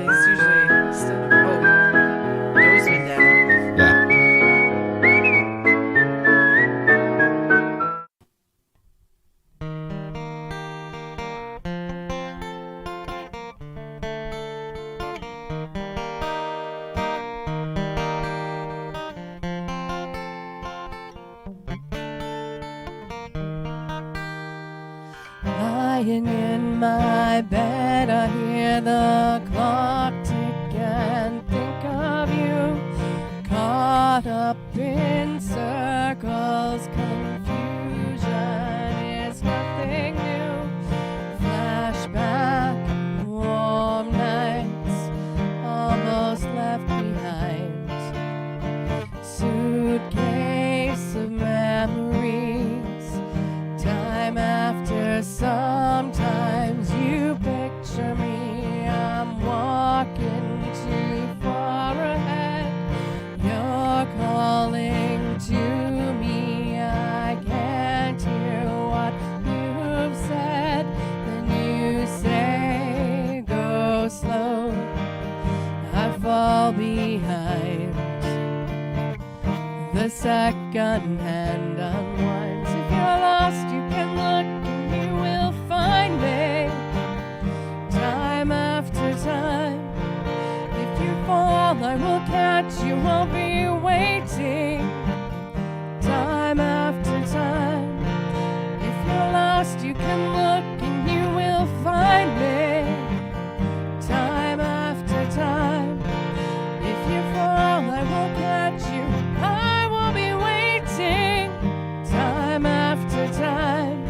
He's usually still. Oh, nose been down. Yeah. Lying in my bed, I hear the clock tick and think of you. Caught up in circles, confusion is nothing new. Flashback, warm nights, almost left behind. Suitcase of memories, time after sometimes you picture me. I'm walking too far ahead. You're calling to me. I can't hear what you've said. Then you say, go slow. I fall behind. The second hand unwinds. If you're lost, you can look and you will find me. Time after time. If you fall, I will catch you. I'll be waiting. Time after time. If you're lost, you can look and you will find me. Time after time. If you fall, I will catch you. I will be waiting. Time after time.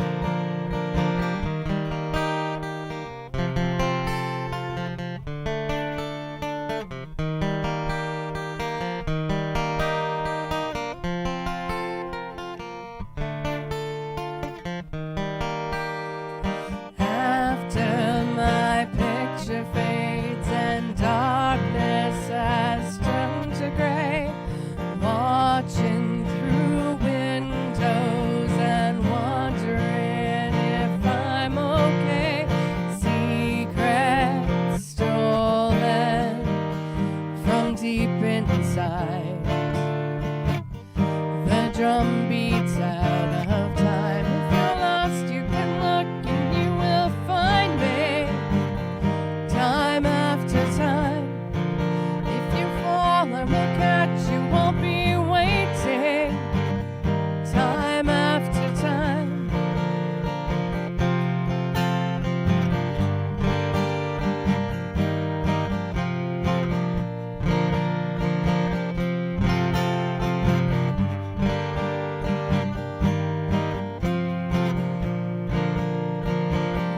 After my picture fades and darkness has turned to gray, watching through windows and wondering if I'm okay. Secrets stolen from deep inside. The drum beats out of time. If you're lost, you can look and you will find me. Time after time. If you fall, I will catch you. Won't be waiting. Time after time.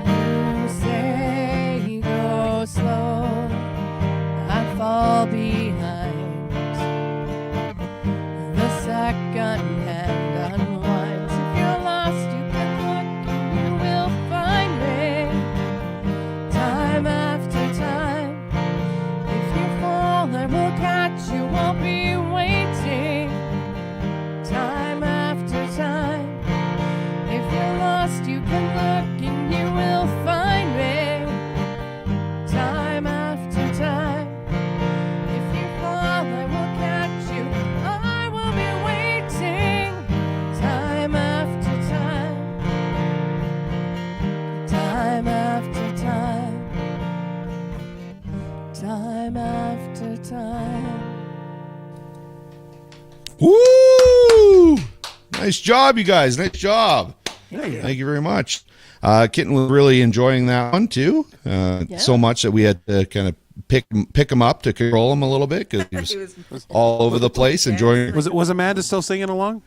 You say go slow, I fall behind. The second hand unwinds. If you're lost, you can look and you will find me. Time after time. If you fall, I will catch you. Won't be waiting. Time after time. If you're lost, you can look and you will find me. Time after time. If you fall, I will catch you. I will be waiting. Time after time. Time after time. Time after time. Woo! Nice job, you guys. Nice job. Yeah. Thank you very much. Kitten was really enjoying that one too, so much that we had to kind of pick him up to control him a little bit because he was all over the place enjoying. Was Amanda still singing along?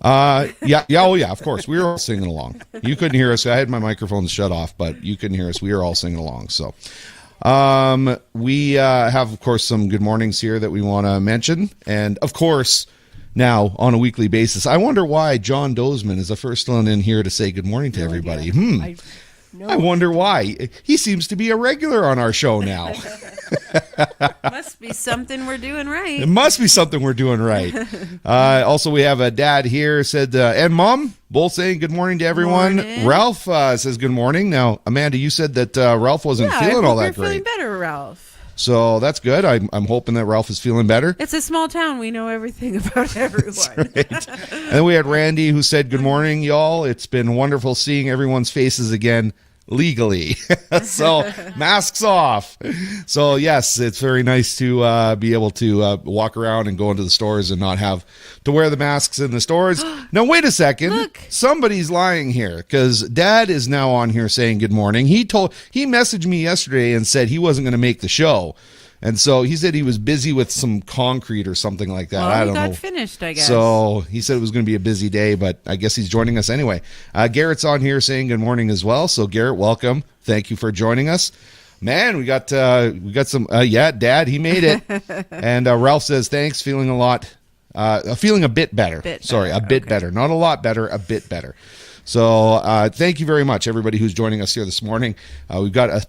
Yeah, oh yeah, of course. We were all singing along. You couldn't hear us. I had my microphones shut off, but you couldn't hear us. We were all singing along. So, we have, of course, some good mornings here that we want to mention, and of course, now on a weekly basis. I wonder why John Dozeman is the first one in here to say good morning to everybody. I wonder why. He seems to be a regular on our show now. Must be something we're doing right. It must be something we're doing right. Also, we have a dad here said, and mom, both saying good morning to everyone. Morning. Ralph says good morning. Now, Amanda, you said that Ralph wasn't feeling all that Feeling great. better, Ralph. So that's good. I'm hoping that Ralph is feeling better. It's a small town. We know everything about everyone. Right. And then we had Randy who said, good morning, y'all. It's been wonderful seeing everyone's faces again legally. So masks off. So yes, it's very nice to be able to walk around and go into the stores and not have to wear the masks in the stores. Now, wait a second. Look. Somebody's lying here because Dad is now on here saying good morning. He messaged me yesterday and said he wasn't going to make the show. And so he said he was busy with some concrete or something like that. Well, I he don't got know. finished, I guess. So he said it was going to be a busy day, but I guess he's joining us anyway. Garrett's on here saying good morning as well. So Garrett, welcome. Thank you for joining us. Man, we got some. Dad, he made it. And Ralph says thanks. Feeling feeling a bit better. A bit better. Not a lot better. A bit better. So thank you very much, everybody who's joining us here this morning. We've got a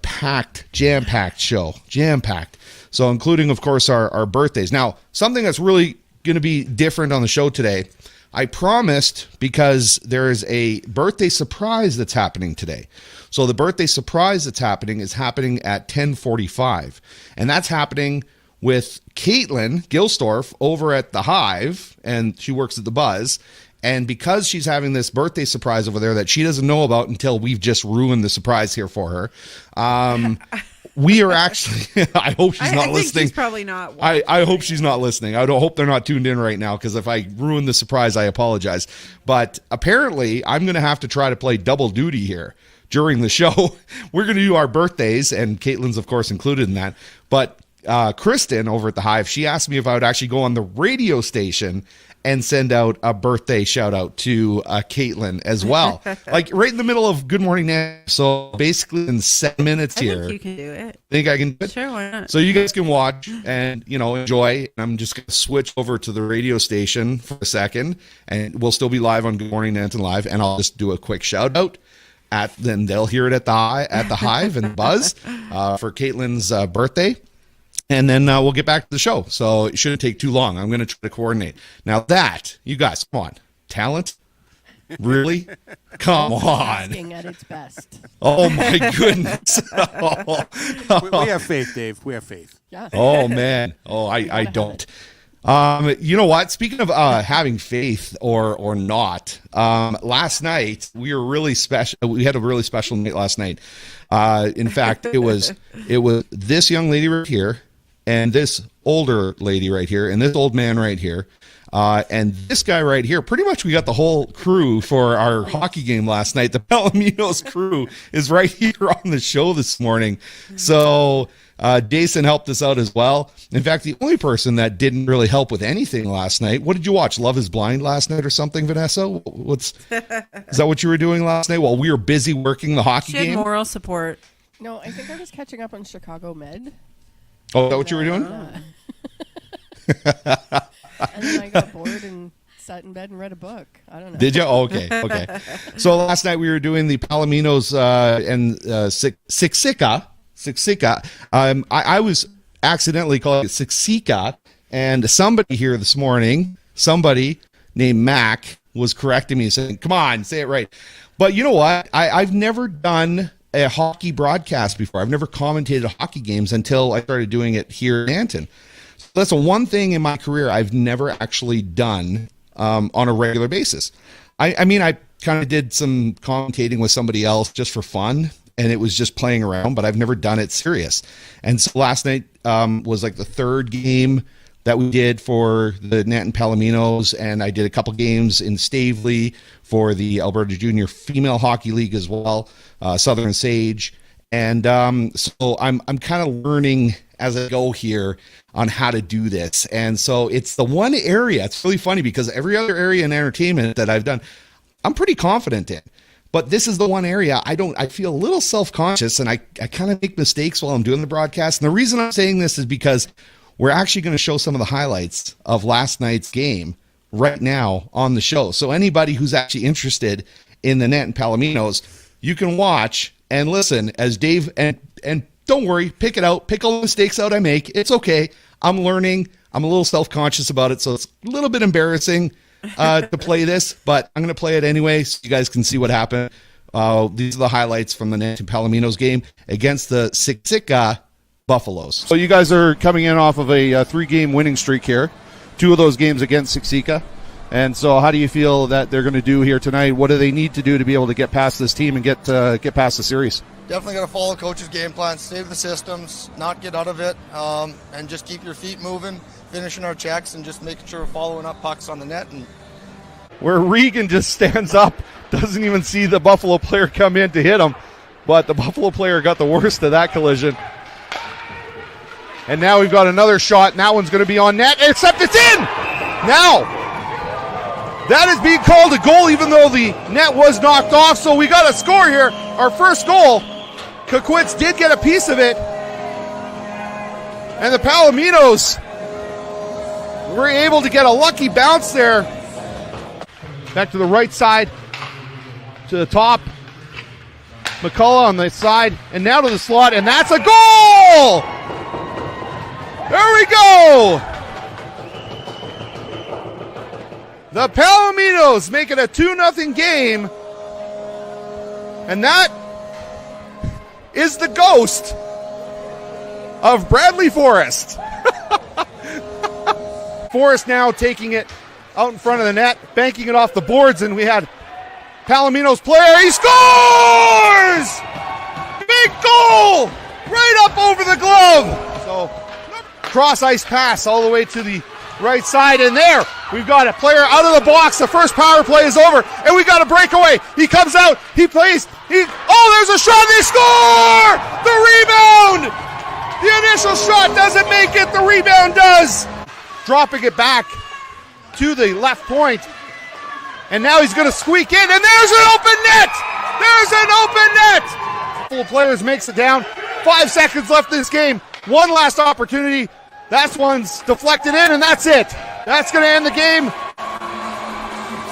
jam-packed show. Jam-packed. So including, of course, our birthdays. Now, something that's really going to be different on the show today, I promised, because there is a birthday surprise that's happening today. So the birthday surprise that's happening is happening at 10:45. And that's happening with Caitlin Gilstorf over at the Hive, and she works at the Buzz. And because she's having this birthday surprise over there that she doesn't know about until we've just ruined the surprise here for her, we are actually, I hope she's not I listening. think she's probably not. I hope she's not listening. I hope they're not tuned in right now, because if I ruin the surprise, I apologize. But apparently, I'm going to have to try to play double duty here during the show. We're going to do our birthdays, and Caitlin's, of course, included in that. But Kristen over at the Hive, she asked me if I would actually go on the radio station and send out a birthday shout out to Caitlin as well. Like right in the middle of Good Morning Nanton. So basically in 7 minutes here. I think you can do it. Think I can do it? Sure, why not? So you guys can watch and, enjoy. I'm just going to switch over to the radio station for a second, and we'll still be live on Good Morning Nanton Live, and I'll just do a quick shout out. Then they'll hear it at the Hive and the Buzz for Caitlin's birthday. And then we'll get back to the show. So it shouldn't take too long. I'm going to try to coordinate. Now that, you guys, come on. Talent? Really? Come on. Asking at its best. Oh, my goodness. We have faith, Dave. We have faith. Yeah. Oh, man. Oh, I don't. You know what? Speaking of having faith or not, last night we were really special. We had a really special night last night. In fact, it was this young lady right here, and this older lady right here, and this old man right here, and this guy right here. Pretty much we got the whole crew for our hockey game last night. The Palominos crew is right here on the show this morning. So Jason helped us out as well. In fact, the only person that didn't really help with anything last night. What did you watch? Love is Blind last night or something, Vanessa? Is that what you were doing last night while we were busy working the hockey She had game? moral support. No, I think I was catching up on Chicago Med. Oh, is that what you were doing? And then I got bored and sat in bed and read a book. I don't know. Did you? Oh, okay. So last night we were doing the Palominos and Siksika. I was accidentally calling it Siksika, and somebody here this morning, somebody named Mac, was correcting me, saying, come on, say it right. But you know what? I've never done a hockey broadcast before. I've never commentated hockey games until I started doing it here in Nanton. So that's the one thing in my career I've never actually done on a regular basis. I mean, I kind of did some commentating with somebody else just for fun, and it was just playing around, but I've never done it serious. And so last night was like the third game that we did for the Nanton Palominos, and I did a couple games in Stavely for the Alberta Junior Female Hockey League as well, Southern Sage. And so I'm kind of learning as I go here on how to do this. And so it's the one area, it's really funny because every other area in entertainment that I've done, I'm pretty confident in. But this is the one area I feel a little self-conscious, and I kind of make mistakes while I'm doing the broadcast. And the reason I'm saying this is because we're actually going to show some of the highlights of last night's game right now on the show. So anybody who's actually interested in the Nanton Palominos, you can watch and listen as Dave and don't worry. Pick it out. Pick all the mistakes out I make. It's okay. I'm learning. I'm a little self-conscious about it, so it's a little bit embarrassing to play this, but I'm going to play it anyway so you guys can see what happened. These are the highlights from the Nanton Palominos game against the Siksika Buffaloes. So you guys are coming in off of a 3-game winning streak here. 2 of those games against Siksika. And so how do you feel that they're going to do here tonight? What do they need to do to be able to get past this team and get past the series? Definitely got to follow coach's game plan, stay with the systems, not get out of it, and just keep your feet moving, finishing our checks, and just making sure we're following up pucks on the net. And where Regan just stands up, doesn't even see the Buffalo player come in to hit him, but the Buffalo player got the worst of that collision. And now we've got another shot, and that one's going to be on net, except it's in! Now, that is being called a goal even though the net was knocked off, so we got a score here. Our first goal, Kakwitz did get a piece of it, and the Palominos were able to get a lucky bounce there. Back to the right side, to the top. McCullough on the side, and now to the slot, and that's a goal! There we go! The Palominos make it a 2-0 game, and that is the ghost of Bradley Forrest. Forrest now taking it out in front of the net, banking it off the boards, and we had Palominos player. He scores! Big goal! Right up over the glove. So, cross ice pass all the way to the right side, and there we've got a player out of the box. The first power play is over, and we got a breakaway. He comes out, he plays, there's a shot, they score! The rebound! The initial shot doesn't make it, the rebound does. Dropping it back to the left point, and now he's going to squeak in, and there's an open net! There's an open net! Full players makes it down. 5 seconds left in this game. One last opportunity. That one's deflected in, and that's it. That's going to end the game.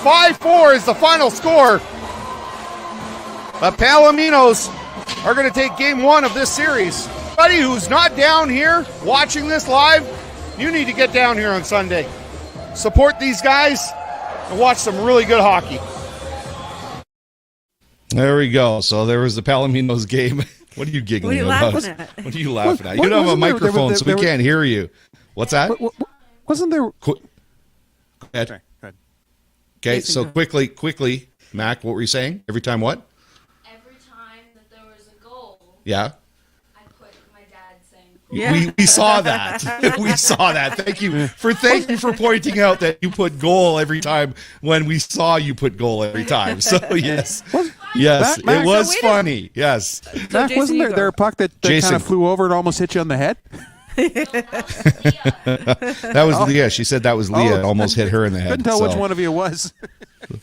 5-4 is the final score. The Palominos are going to take game 1 of this series. Anybody who's not down here watching this live, you need to get down here on Sunday. Support these guys and watch some really good hockey. There we go. So there was the Palominos game. What are you giggling about? What are you laughing at? You don't have a microphone, so we can't hear you. What's that? Wasn't there... Go ahead. Sorry, go ahead. Okay, so quickly, Mac, what were you saying? Every time what? Every time that there was a goal, Yeah. I put my dad saying, Yeah. We saw that. We saw that. Thank you for pointing out that you put goal every time when we saw you put goal every time. So yes. Yes, Mac, it was so wait funny. Yes. Mac, Jason, wasn't you go. there a puck that kind Jason. of flew over and almost hit you on the head? That was Leah. She said that was Leah. It almost hit her in the head. Couldn't tell which So- one of you it was.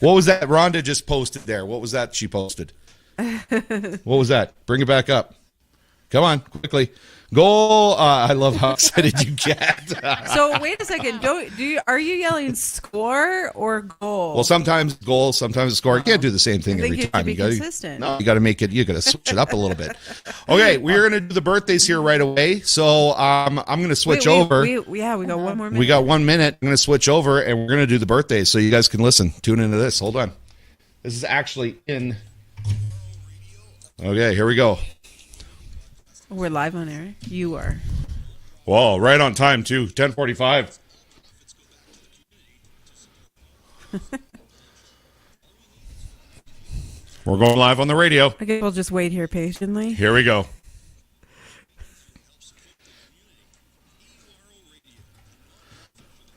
What was that Rhonda just posted there? What was that she posted? What was that? Bring it back up. Come on, quickly. Goal. I love how excited you get. So wait a second. Are you yelling score or goal? Well, sometimes goal, sometimes score. You can't do the same thing I think every you have time. to be gotta, consistent. No, you got to make it. You got to switch it up a little bit. Okay, we're gonna do the birthdays here right away. So I'm gonna switch over. We got 1 more minute. We got 1 minute. I'm gonna switch over, and we're gonna do the birthdays so you guys can listen. Tune into this. Hold on. This is actually in. Okay, here we go. We're live on air. You are. Whoa, right on time too. 10:45. We're going live on the radio. I guess we'll just wait here patiently. Here we go. I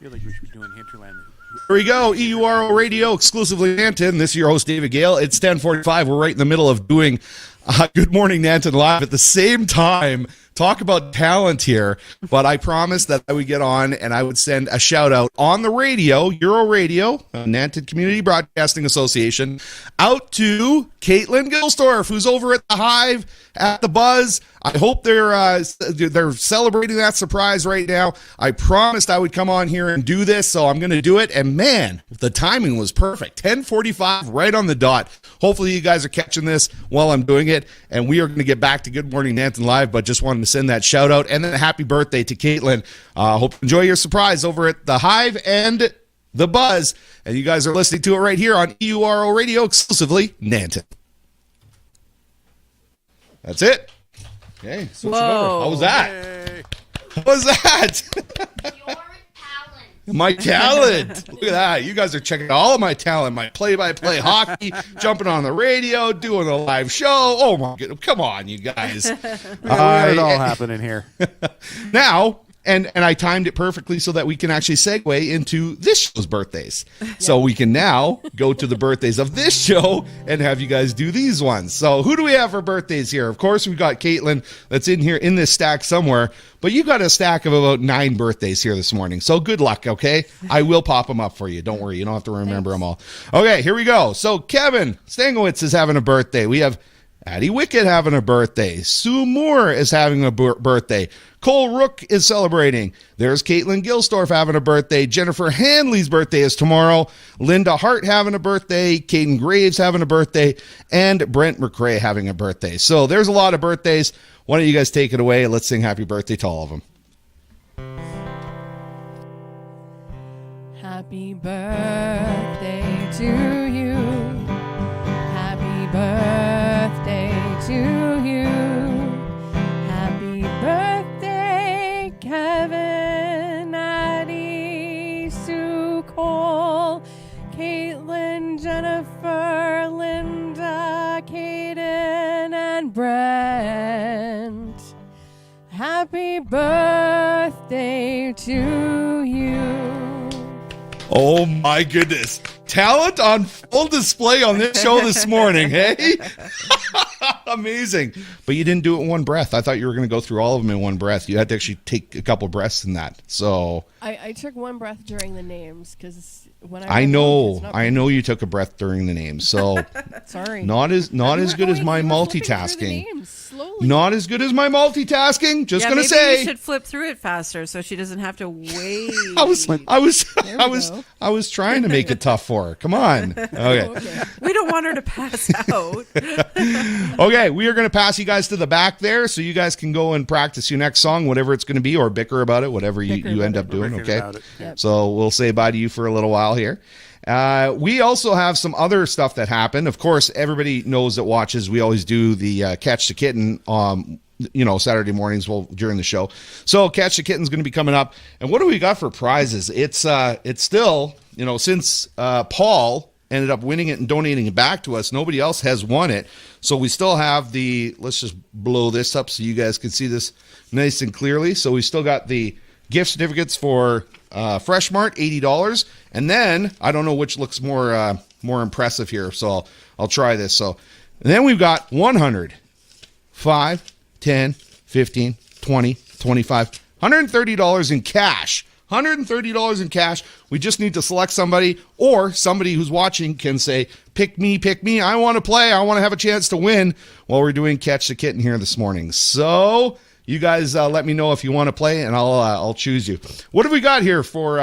feel like we should be doing Hinterland. Here we go. EURO Radio, exclusively Nanton. This is your host, David Gale. It's 10:45. We're right in the middle of doing Good Morning Nanton live at the same time. Talk about talent here. But I promised that I would get on and I would send a shout out on the radio, Euro Radio, Nanton Community Broadcasting Association, out to Caitlin Gilsdorf, who's over at the Hive, at the Buzz. I hope they're celebrating that surprise right now. I promised I would come on here and do this, so I'm going to do it. And man, the timing was perfect. 10:45 right on the dot. Hopefully you guys are catching this while I'm doing it, and we are going to get back to Good Morning Nanton Live, but just wanted to send that shout out and then a happy birthday to Caitlin. Hope you enjoy your surprise over at the Hive and the Buzz, and you guys are listening to it right here on EURO Radio, exclusively Nanton. That's it. Okay, switch it over. How was that? Hey. How was that? Your talent. My talent. Look at that. You guys are checking out all of my talent. My play-by-play hockey, jumping on the radio, doing a live show. Oh, my goodness. Come on, you guys. We had it all happening here. Now, and I timed it perfectly so that we can actually segue into this show's birthdays. So we can now go to the birthdays of this show and have you guys do these ones. So who do we have for birthdays here? Of course, we've got Caitlin that's in here in this stack somewhere, but you got a stack of about 9 birthdays here this morning. So good luck, okay? I will pop them up for you. Don't worry. You don't have to remember them all. Okay, here we go. So Kevin Stangowitz is having a birthday. We have Addie Wickett having a birthday. Sue Moore is having a birthday. Cole Rook is celebrating. There's Caitlin Gilstorf having a birthday. Jennifer Hanley's birthday is tomorrow. Linda Hart having a birthday. Caden Graves having a birthday. And Brent McRae having a birthday. So there's a lot of birthdays. Why don't you guys take it away? Let's sing happy birthday to all of them. Happy birthday to you. Happy birthday to you. Happy birthday, Kevin, Addie, Sue, Cole, Caitlin, Jennifer, Linda, Caden, and Brent. Happy birthday to you. Oh my goodness. Talent on full display on this show this morning, hey? Amazing. But you didn't do it in one breath. I thought you were going to go through all of them in one breath. You had to actually take a couple breaths in that. So I took one breath during the names because when I know you took a breath during the names. So sorry. Not as good as my multitasking. Not as good as my multitasking. Just going to say. You should flip through it faster so she doesn't have to wait. I was trying to make it tough for her. Come on. Okay. We don't want her to pass out. Okay, we are going to pass you guys to the back there so you guys can go and practice your next song, whatever it's going to be, or bicker about it, whatever you end up doing, okay? Yep. So we'll say bye to you for a little while here. We also have some other stuff that happened. Of course, everybody knows that watches. We always do the Catch the Kitten Saturday mornings during the show. So Catch the Kitten's going to be coming up. And what do we got for prizes? It's still, since Paul ended up winning it and donating it back to us, nobody else has won it. So we still have let's just blow this up so you guys can see this nice and clearly. So we still got the gift certificates for Fresh Mart, $80. And then, I don't know which looks more impressive here, so I'll try this. So, and then we've got 100, 5, 10, 15, 20, 25, $130 in cash. $130 in cash. We just need to select somebody, or somebody who's watching can say, pick me, I want to play, I want to have a chance to win while we're doing Catch the Kitten here this morning. So you guys let me know if you want to play, and I'll choose you. What have we got here for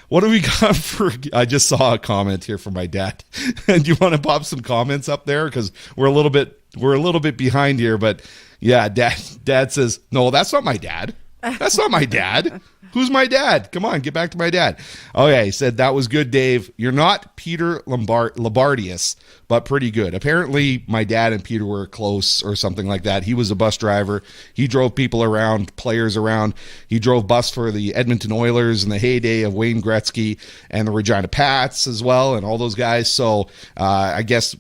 what have we got for I just saw a comment here from my dad. Do you want to pop some comments up there, because we're a little bit behind here, but yeah, dad says, "No, that's not my dad. That's not my dad. Who's my dad? Come on, get back to my dad." Okay, he said, "That was good, Dave. You're not Peter Labardius, but pretty good." Apparently, my dad and Peter were close or something like that. He was a bus driver. He drove people around, players around. He drove bus for the Edmonton Oilers in the heyday of Wayne Gretzky and the Regina Pats as well, and all those guys. So I guess,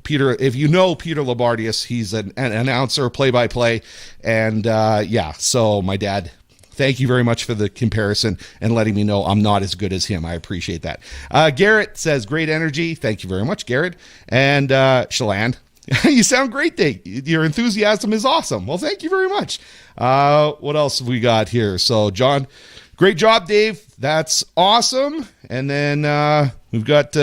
Peter, if you know Peter Labardius, he's an announcer, play-by-play. And so my dad, thank you very much for the comparison and letting me know I'm not as good as him. I appreciate that. Garrett says, great energy. Thank you very much, Garrett. And Shalane, you sound great, Dave. Your enthusiasm is awesome. Well, thank you very much. What else have we got here? So, John, great job, Dave. That's awesome. And then we've got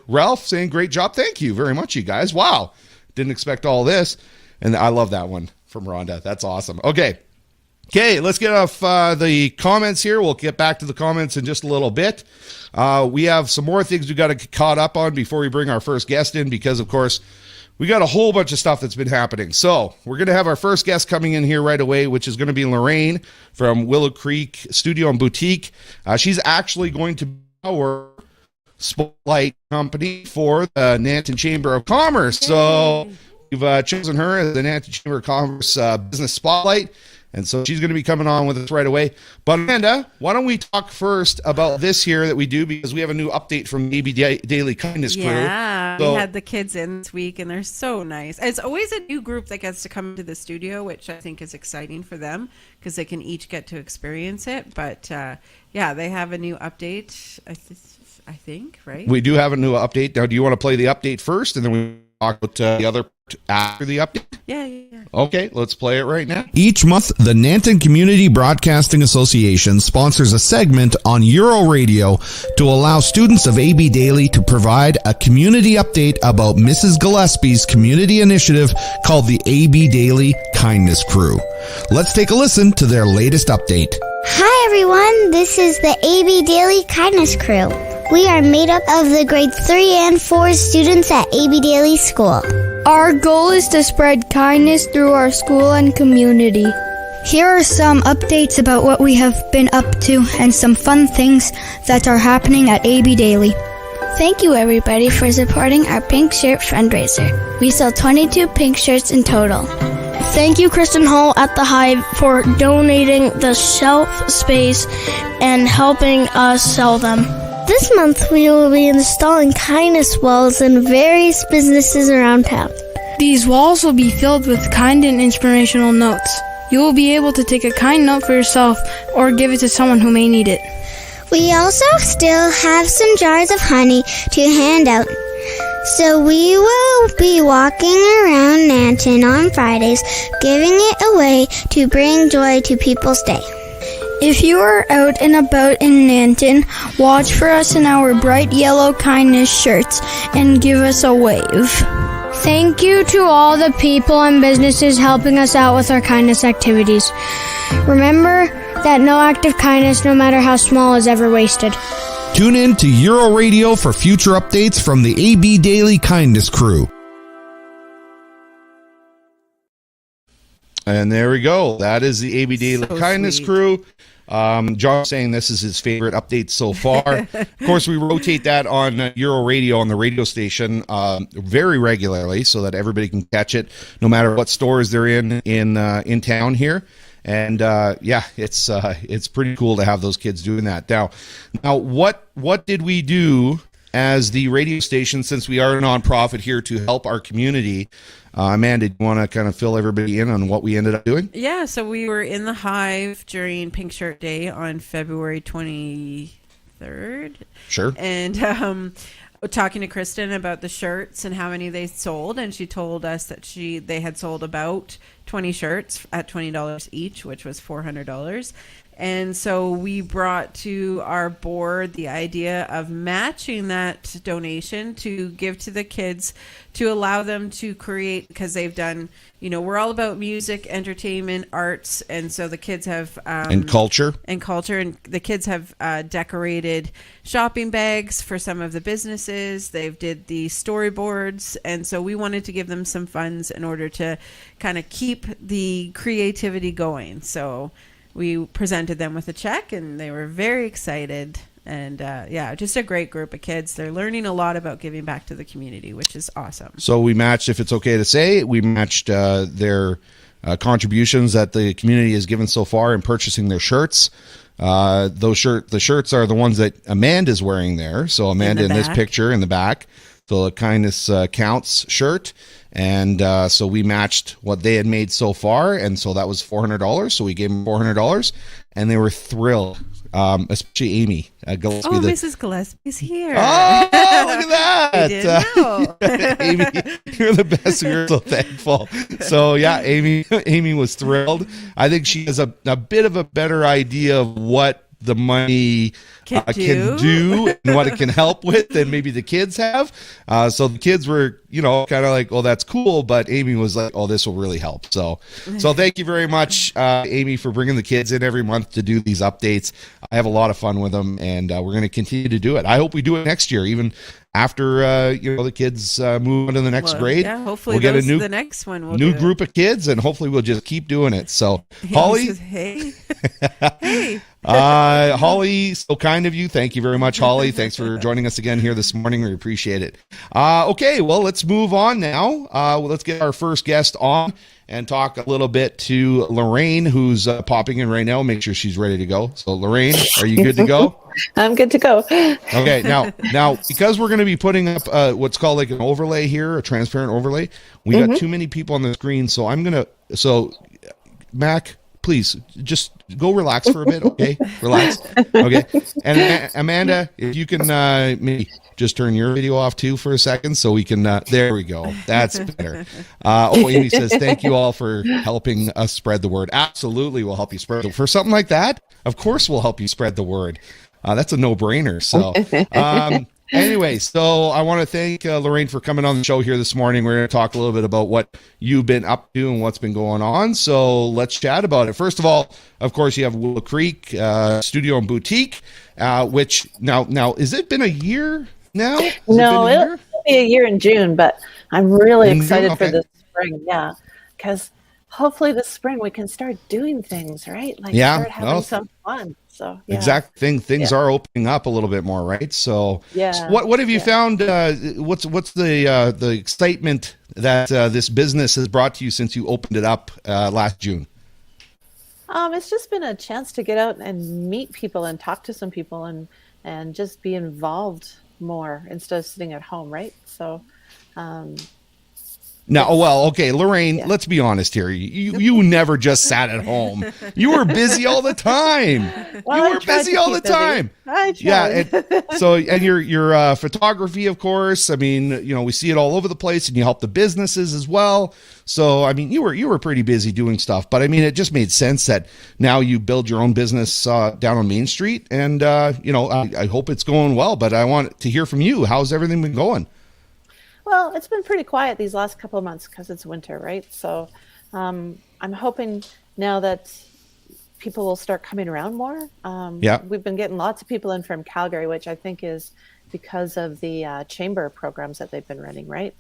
Ralph saying, great job. Thank you very much, you guys. Wow. Didn't expect all this. And I love that one. from Rhonda. That's awesome. Okay, let's get off the comments here. We'll get back to the comments in just a little bit. We have some more things we got to get caught up on before we bring our first guest in, because, of course, we got a whole bunch of stuff that's been happening. So we're going to have our first guest coming in here right away, which is going to be Lorraine from Willow Creek Studio and Boutique. She's actually going to be our spotlight company for the Nanton Chamber of Commerce. So we've chosen her as the Nanton Chamber of Commerce business spotlight. And so she's going to be coming on with us right away. But Amanda, why don't we talk first about this here that we do, because we have a new update from the AB Daily Kindness Crew. Yeah, So, we had the kids in this week, and they're so nice. It's always a new group that gets to come to the studio, which I think is exciting for them because they can each get to experience it. But yeah, they have a new update, I think, right? we do have a new update. Now, do you want to play the update first, and then we talk about the other after the update? Yeah. Okay, let's play it right now. Each month, the Nanton Community Broadcasting Association sponsors a segment on Euro Radio to allow students of AB Daily to provide a community update about Mrs. Gillespie's community initiative called the AB Daily Kindness Crew. Let's take a listen to their latest update. Hi everyone, this is the AB Daily Kindness Crew. We are made up of the grade 3 and 4 students at AB Daily School. Our goal is to spread kindness through our school and community. Here are some updates about what we have been up to and some fun things that are happening at AB Daily. Thank you everybody for supporting our pink shirt fundraiser. We sell 22 pink shirts in total. Thank you, Kristen Hall at the Hive, for donating the shelf space and helping us sell them. This month we will be installing kindness walls in various businesses around town. These walls will be filled with kind and inspirational notes. You will be able to take a kind note for yourself or give it to someone who may need it. We also still have some jars of honey to hand out. So we will be walking around Nanton on Fridays, giving it away to bring joy to people's day. If you are out and about in Nanton, watch for us in our bright yellow kindness shirts and give us a wave. Thank you to all the people and businesses helping us out with our kindness activities. Remember that no act of kindness, no matter how small, is ever wasted. Tune in to Euro Radio for future updates from the AB Daily Kindness Crew. And there we go. That is the AB Daily So Kindness sweet. Crew. John saying this is his favorite update so far. Of course, we rotate that on Euro Radio on the radio station very regularly so that everybody can catch it no matter what stores they're in town here. And yeah, it's pretty cool to have those kids doing that. Now, what did we do as the radio station, since we are a nonprofit here, to help our community? Amanda, do you want to kind of fill everybody in on what we ended up doing? Yeah, so we were in the Hive during Pink Shirt Day on February 23rd. Sure. And talking to Kristen about the shirts and how many they sold, and she told us that they had sold about 20 shirts at $20 each, which was $400. And so we brought to our board the idea of matching that donation to give to the kids to allow them to create, because they've done, we're all about music, entertainment, arts. And so the kids have... and culture. And the kids have decorated shopping bags for some of the businesses. They've did the storyboards. And so we wanted to give them some funds in order to kind of keep the creativity going. So we presented them with a check, and they were very excited. And yeah, just a great group of kids. They're learning a lot about giving back to the community, which is awesome. So we matched, if it's okay to say, we matched their contributions that the community has given so far in purchasing their shirts. The shirts are the ones that Amanda's wearing there. So Amanda in this picture in the back. So the Kindness Counts shirt. And so we matched what they had made so far. And so that was $400. So we gave them $400. And they were thrilled. Especially Amy Gillespie. Mrs. Gillespie's here. Oh, look at that. I didn't know. Amy, you're the best. We're so thankful. So yeah, Amy was thrilled. I think she has a bit of a better idea of what the money can do and what it can help with than maybe the kids have. So the kids were, kind of like, well, that's cool. But Amy was like, oh, this will really help. So thank you very much, Amy, for bringing the kids in every month to do these updates. I have a lot of fun with them, and we're going to continue to do it. I hope we do it next year, even after the kids move on to the next grade. Yeah, hopefully we'll get the next one will new do group of kids, and hopefully we'll just keep doing it. So, Holly, says, hey. Holly, so kind of you. Thank you very much, Holly. Thanks for joining us again here this morning. We appreciate it. Okay, well, let's move on now. Let's get our first guest on and talk a little bit to Lorraine, who's popping in right now. Make sure she's ready to go. So, Lorraine, are you good to go? I'm good to go. Okay, now because we're going to be putting up what's called like an overlay here, a transparent overlay. We got too many people on the screen, so Mac, please just go relax for a bit, okay? Relax, okay. And Amanda, if you can maybe just turn your video off too for a second, so we can. There we go. That's better. Amy says, "Thank you all for helping us spread the word." Absolutely, we'll help you spread for something like that. Of course, we'll help you spread the word. That's a no-brainer. So, anyway, so I want to thank Lorraine for coming on the show here this morning. We're going to talk a little bit about what you've been up to and what's been going on. So let's chat about it. First of all, of course, you have Willow Creek Studio and Boutique, which now has it been a year now? No, it'll be a year in June, but I'm really excited for this spring. Yeah, because hopefully this spring we can start doing things, right? Like start having some fun. So exact things are opening up a little bit more, right? So what have you found? What's the excitement that this business has brought to you since you opened it up last June? It's just been a chance to get out and meet people and talk to some people and just be involved more instead of sitting at home, right? So Lorraine, let's be honest here. You never just sat at home. You were busy all the time. Well, you were busy all the time. I tried. Yeah, and your photography, of course. I mean, we see it all over the place, and you help the businesses as well. So, I mean, you were pretty busy doing stuff. But I mean, it just made sense that now you build your own business down on Main Street, and I hope it's going well. But I want to hear from you. How's everything been going? Well, it's been pretty quiet these last couple of months because it's winter, right? So I'm hoping now that people will start coming around more. We've been getting lots of people in from Calgary, which I think is because of the chamber programs that they've been running, right?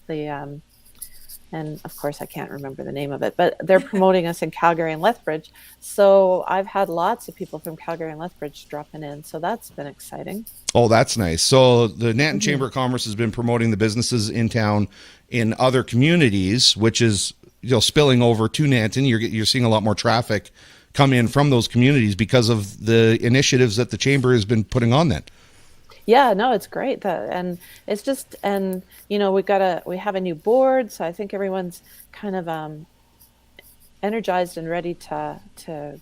And of course, I can't remember the name of it, but they're promoting us in Calgary and Lethbridge. So I've had lots of people from Calgary and Lethbridge dropping in. So that's been exciting. Oh, that's nice. So the Nanton Chamber of Commerce has been promoting the businesses in town in other communities, which is spilling over to Nanton. You're seeing a lot more traffic come in from those communities because of the initiatives that the chamber has been putting on then. Yeah, no, it's great. And it's just, we have a new board. So I think everyone's kind of energized and ready to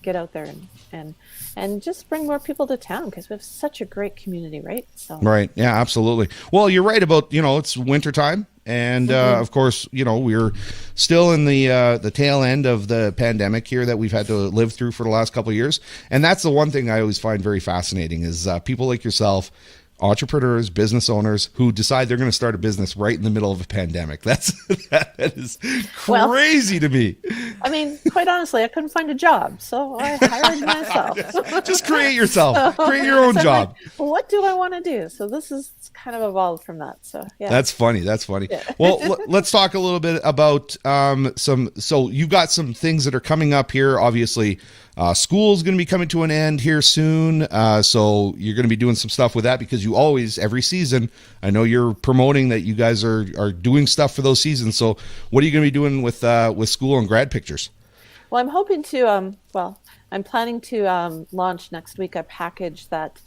get out there and just bring more people to town because we have such a great community, right? So right. Yeah, absolutely. Well, you're right about, it's wintertime. And of course, we're still in the tail end of the pandemic here that we've had to live through for the last couple of years. And that's the one thing I always find very fascinating is people like yourself, entrepreneurs, business owners who decide they're going to start a business right in the middle of a pandemic. That is crazy to me. I mean, quite honestly, I couldn't find a job, so I hired myself. Just create yourself. Create your own job. What do I want to do? So this is kind of evolved from that. So yeah. That's funny. Yeah. Well, let's talk a little bit about so you've got some things that are coming up here. Obviously, school's going to be coming to an end here soon. So you're going to be doing some stuff with that because you always, every season, I know you're promoting that you guys are doing stuff for those seasons. So what are you going to be doing with school and grad pictures? Well, I'm hoping to, I'm planning to launch next week a package that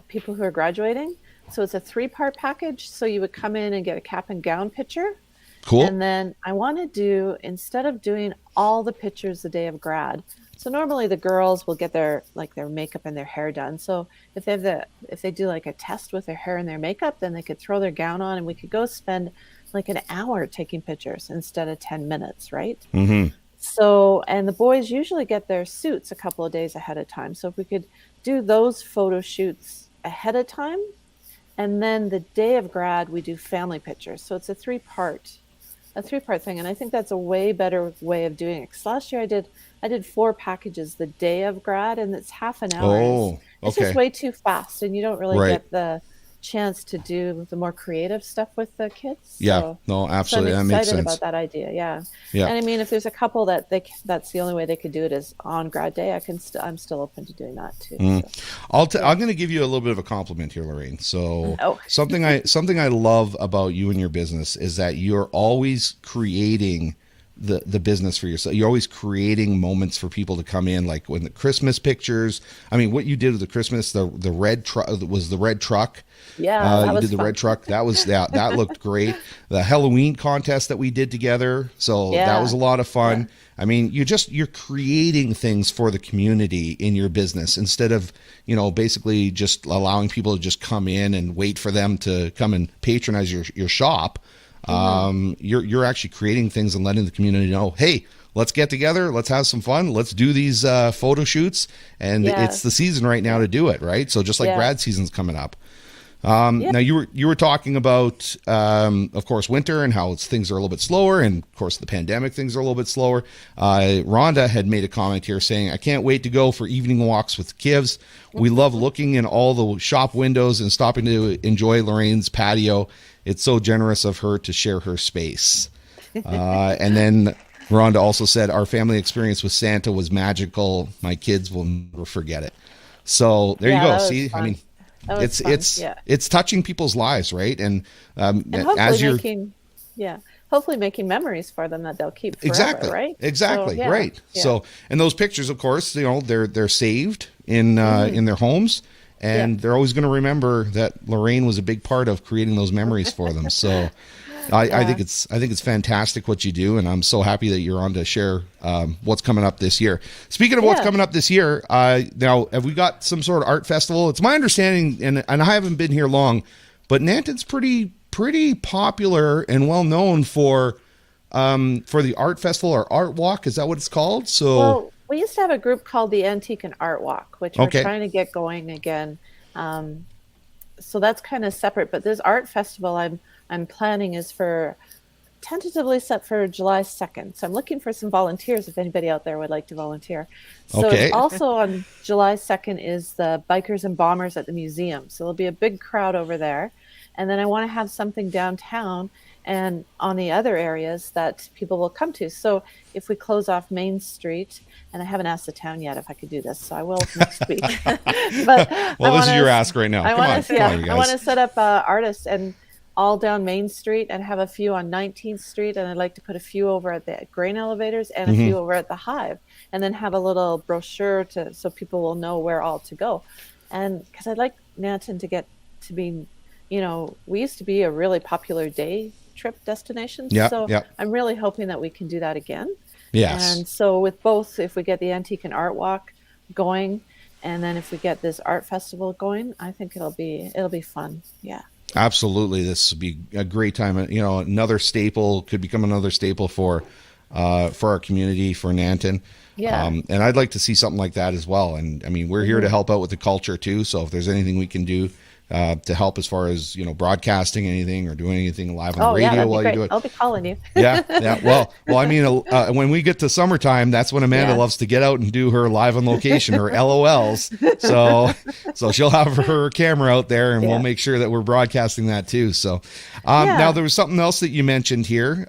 people who are graduating. So it's a 3-part package. So you would come in and get a cap and gown picture. Cool. And then I want to do, instead of doing all the pictures the day of grad, so normally the girls will get their makeup and their hair done. So if they do like a test with their hair and their makeup, then they could throw their gown on and we could go spend like an hour taking pictures instead of 10 minutes, right? Mm-hmm. So, and the boys usually get their suits a couple of days ahead of time. So if we could do those photo shoots ahead of time, And then the day of grad, we do family pictures. So it's a three-part thing. And I think that's a way better way of doing it. 'Cause last year I did 4 packages the day of grad, and it's half an hour. Oh, It's okay. just way too fast, and you don't really Right. get the chance to do the more creative stuff with the kids. Yeah, So, no, absolutely. so I'm That makes excited sense. about that idea. Yeah. Yeah. And I mean, if there's a couple that that's the only way they could do it is on grad day, I'm still open to doing that too. So. I'm going to give you a little bit of a compliment here, Lorraine. So Oh. something I love about you and your business is that you're always creating the business for yourself. You're always creating moments for people to come in, like when the Christmas pictures. I mean, what you did with the Christmas, the red truck was the red truck. Yeah, that you was did the fun. red truck. That was that looked great. The Halloween contest that we did together, so that Yeah. was a lot of fun. I mean, you're creating things for the community in your business instead of, basically just allowing people to just come in and wait for them to come and patronize your shop. You're actually creating things and letting the community know, hey, let's get together, let's have some fun, let's do these photo shoots, and it's the season right now to do it, right? So just like grad season's coming up. Now you were talking about, of course, winter and how things are a little bit slower, and of course the pandemic things are a little bit slower. Rhonda had made a comment here saying, "I can't wait to go for evening walks with Kivs. We love looking in all the shop windows and stopping to enjoy Lorraine's patio. It's so generous of her to share her space." And then Rhonda also said, "Our family experience with Santa was magical. My kids will never forget it." So there you go. See, I mean, it's touching people's lives, right? And hopefully hopefully making memories for them that they'll keep forever, right? Exactly, so, right. Yeah. So, and those pictures, of course, they're saved in their homes, and they're always going to remember that Lorraine was a big part of creating those memories for them. So, I think it's fantastic what you do, and I'm so happy that you're on to share what's coming up this year. Speaking of what's coming up this year, now have we got some sort of art festival? It's my understanding, and I haven't been here long, but Nanton's pretty popular and well known for the art festival or art walk. Is that what it's called? So well, we used to have a group called the Antique and Art Walk, which we're trying to get going again. So that's kind of separate, but this art festival I'm planning is tentatively set for July 2nd. So I'm looking for some volunteers if anybody out there would like to volunteer. So it's also on July 2nd is the Bikers and Bombers at the museum. So there'll be a big crowd over there. And then I want to have something downtown and on the other areas that people will come to. So if we close off Main Street, and I haven't asked the town yet if I could do this, so I will next week. But this is your ask right now. I want to set up artists and all down Main Street and have a few on 19th Street, and I'd like to put a few over at the grain elevators and a few over at the Hive, and then have a little brochure so people will know where all to go. And because I'd like Nanton to get to be, we used to be a really popular day trip destination. I'm really hoping that we can do that again. Yes. And so with both, if we get the Antique and Art Walk going, and then if we get this art festival going, I think it'll be fun. Yeah. Absolutely. This would be a great time. Another staple could become another staple for our community, for Nanton. Yeah. And I'd like to see something like that as well. And I mean, we're here to help out with the culture too. So if there's anything we can do to help as far as, broadcasting anything or doing anything live on the radio while you do it. I'll be calling you. Yeah. Well, I mean, when we get to summertime, that's when Amanda loves to get out and do her live on location, her LOLs. So she'll have her camera out there, and we'll make sure that we're broadcasting that too. So now there was something else that you mentioned here.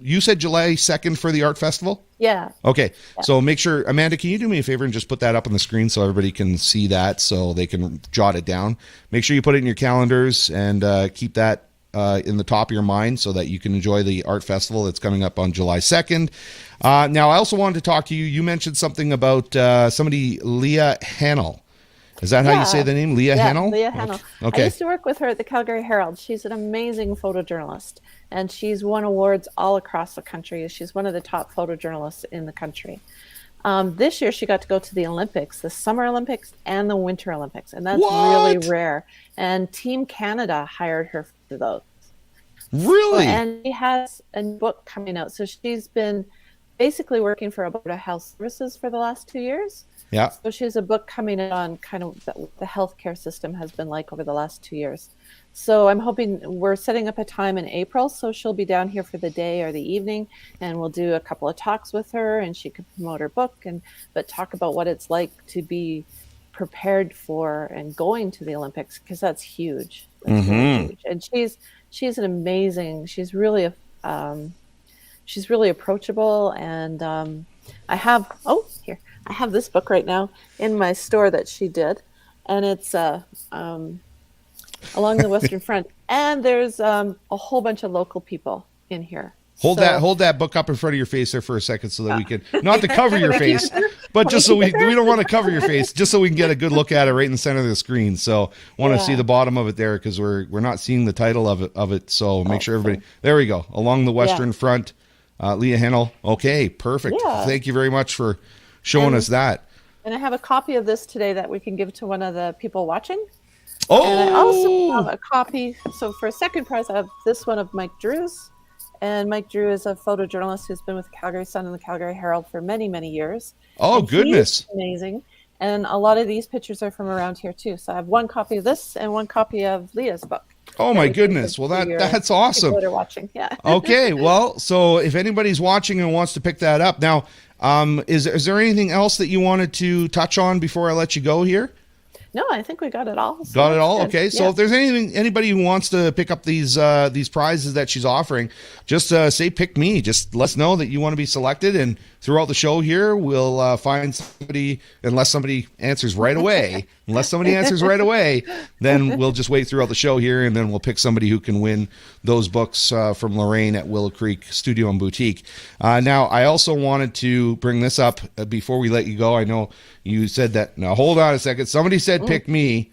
You said July 2nd for the art festival? Yeah. Okay. Yeah. So make sure, Amanda, can you do me a favor and just put that up on the screen so everybody can see that, so they can jot it down? Make sure you put it in your calendars and keep that in the top of your mind so that you can enjoy the art festival that's coming up on July 2nd. Now, I also wanted to talk to you. You mentioned something about somebody, Leah Hannell. Is that how you say the name? Leah Hannell? Leah Hannell. Okay. I used to work with her at the Calgary Herald. She's an amazing photojournalist, and she's won awards all across the country. She's one of the top photojournalists in the country. This year, she got to go to the Olympics, the Summer Olympics and the Winter Olympics, and that's really rare. And Team Canada hired her for those. Really? And she has a book coming out. So she's been basically working for Alberta Health Services for the last 2 years. Yeah. So she has a book coming out on kind of what the healthcare system has been like over the last 2 years. So I'm hoping we're setting up a time in April. So she'll be down here for the day or the evening, and we'll do a couple of talks with her, and she can promote her book but talk about what it's like to be prepared for and going to the Olympics, because that's huge. That's really huge. And she's an amazing. She's really approachable, and I have this book right now in my store that she did, and it's Along the Western Front, and there's a whole bunch of local people in here. Hold that book up in front of your face there for a second, so that we can, not to cover your face, but just so we don't want to cover your face, just so we can get a good look at it right in the center of the screen. So want to see the bottom of it there, because we're not seeing the title of it. So make sure everybody, there we go, Along the Western Front, Leah Hennel. Okay, perfect. Yeah. Thank you very much for showing us that. And I have a copy of this today that we can give to one of the people watching. Oh! And I also have a copy. So for a second prize, I have this one of Mike Drew's. And Mike Drew is a photojournalist who's been with the Calgary Sun and the Calgary Herald for many, many years. Oh, and goodness. He's amazing. And a lot of these pictures are from around here, too. So I have one copy of this and one copy of Leah's book. Oh, my goodness. Well, that's awesome. People that are watching. Yeah. Okay. Well, so if anybody's watching and wants to pick that up. Now, is there anything else that you wanted to touch on before I let you go here? No, I think we got it all. So got it all? good. Okay. So if there's anybody who wants to pick up these prizes that she's offering, just say pick me. Just let us know that you want to be selected, and throughout the show here, we'll find somebody, unless somebody answers right away. Then we'll just wait throughout the show here, and then we'll pick somebody who can win those books from Lorraine at Willow Creek Studio and Boutique. Now, I also wanted to bring this up before we let you go. I know you said that. Now, hold on a second. Somebody said pick me.